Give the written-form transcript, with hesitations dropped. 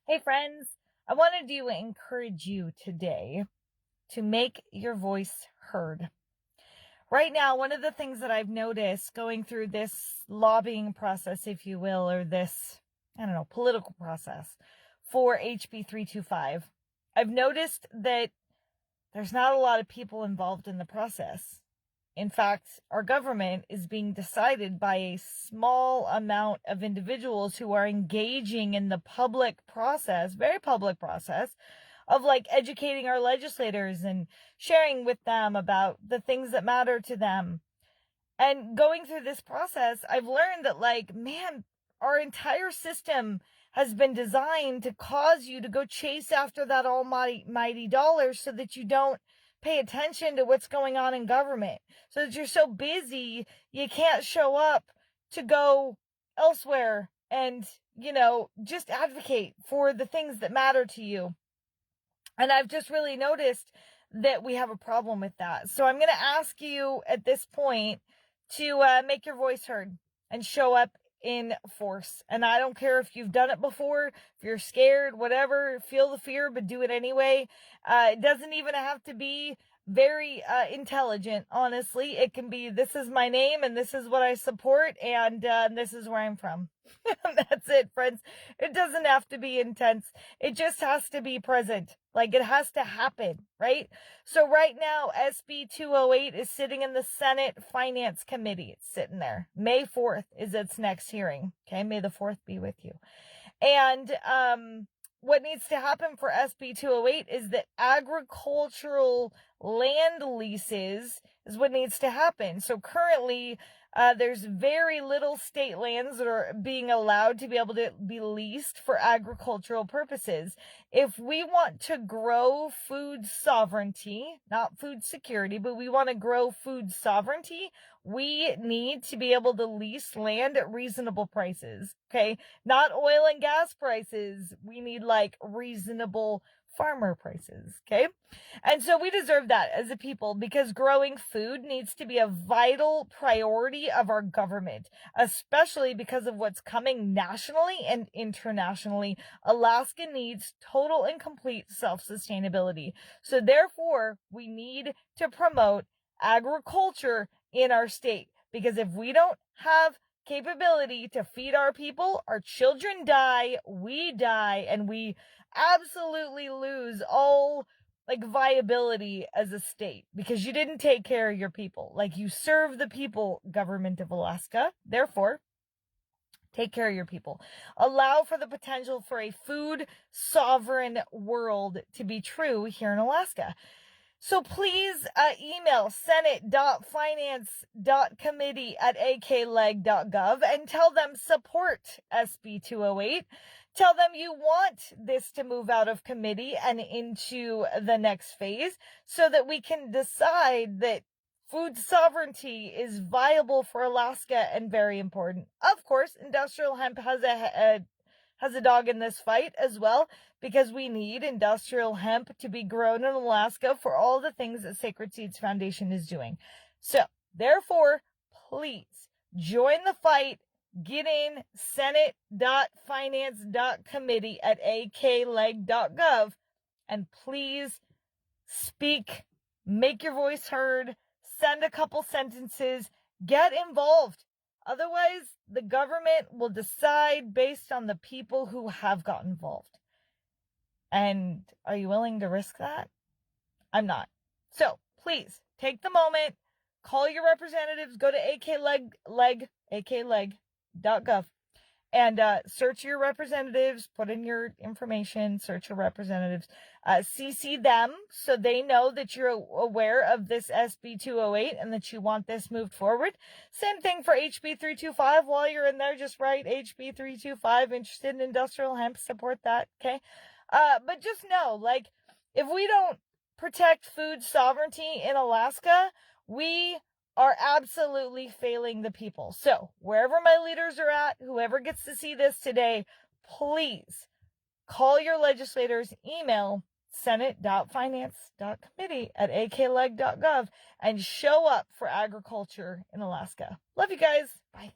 Hey friends, I wanted to encourage you today to make your voice heard. Right now, one of the things that I've noticed going through this lobbying process, if you will, or this, political process for HB 325, I've noticed that there's not a lot of people involved in the process. In fact, our government is being decided by a small amount of individuals who are engaging in the public process, very public process, of like educating our legislators and sharing with them about the things that matter to them. And going through this process, I've learned that, like, man, our entire system has been designed to cause you to go chase after that almighty dollar so that you don't pay attention to what's going on in government. So that you're so busy, you can't show up to go elsewhere and, just advocate for the things that matter to you. And I've just really noticed that we have a problem with that. So I'm going to ask you at this point to make your voice heard and show up in force. And I don't care if you've done it before, if you're scared, whatever, feel the fear, but do it anyway. It doesn't even have to be very intelligent, honestly. It can be, this is my name and this is what I support and this is where I'm from. That's it, friends. It doesn't have to be intense. It just has to be present. Like, it has to happen, right? So right now, SB 208 is sitting in the Senate Finance Committee. It's sitting there. May 4th is its next hearing. Okay, may the 4th be with you. And what needs to happen for SB 208 is that agricultural land leases is what needs to happen. So currently, there's very little state lands that are being allowed to be able to be leased for agricultural purposes. If we want to grow food sovereignty, not food security, but we want to grow food sovereignty, we need to be able to lease land at reasonable prices. Okay. Not oil and gas prices. We need like reasonable farmer prices. Okay. And so we deserve that as a people because growing food needs to be a vital priority of our government, especially because of what's coming nationally and internationally. Alaska needs total and complete self-sustainability. So therefore, we need to promote agriculture in our state because if we don't have capability to feed our people, our children die, we die, and we absolutely lose all like viability as a state because you didn't take care of your people. Like, you serve the people, government of Alaska. Therefore, take care of your people. Allow for the potential for a food sovereign world to be true here in Alaska. So please email senate.finance.committee@akleg.gov and tell them support SB 208. Tell them you want this to move out of committee and into the next phase so that we can decide that food sovereignty is viable for Alaska and very important. Of course, industrial hemp has a dog in this fight as well, because we need industrial hemp to be grown in Alaska for all the things that Sacred Seeds Foundation is doing. So, therefore, please join the fight. Get in senate.finance.committee@akleg.gov and please speak, make your voice heard, send a couple sentences, get involved. Otherwise, the government will decide based on the people who have got involved. And are you willing to risk that? I'm not. So please take the moment, call your representatives, go to akleg.gov and search your representatives, put in your information, search your representatives, CC them so they know that you're aware of this SB 208 and that you want this moved forward. Same thing for HB 325. While you're in there, just write HB 325, interested in industrial hemp, support that, okay? But just know, like, if we don't protect food sovereignty in Alaska, we are absolutely failing the people. So, wherever my leaders are at, whoever gets to see this today, please call your legislators, email senate.finance.committee@akleg.gov and show up for agriculture in Alaska. Love you guys. Bye.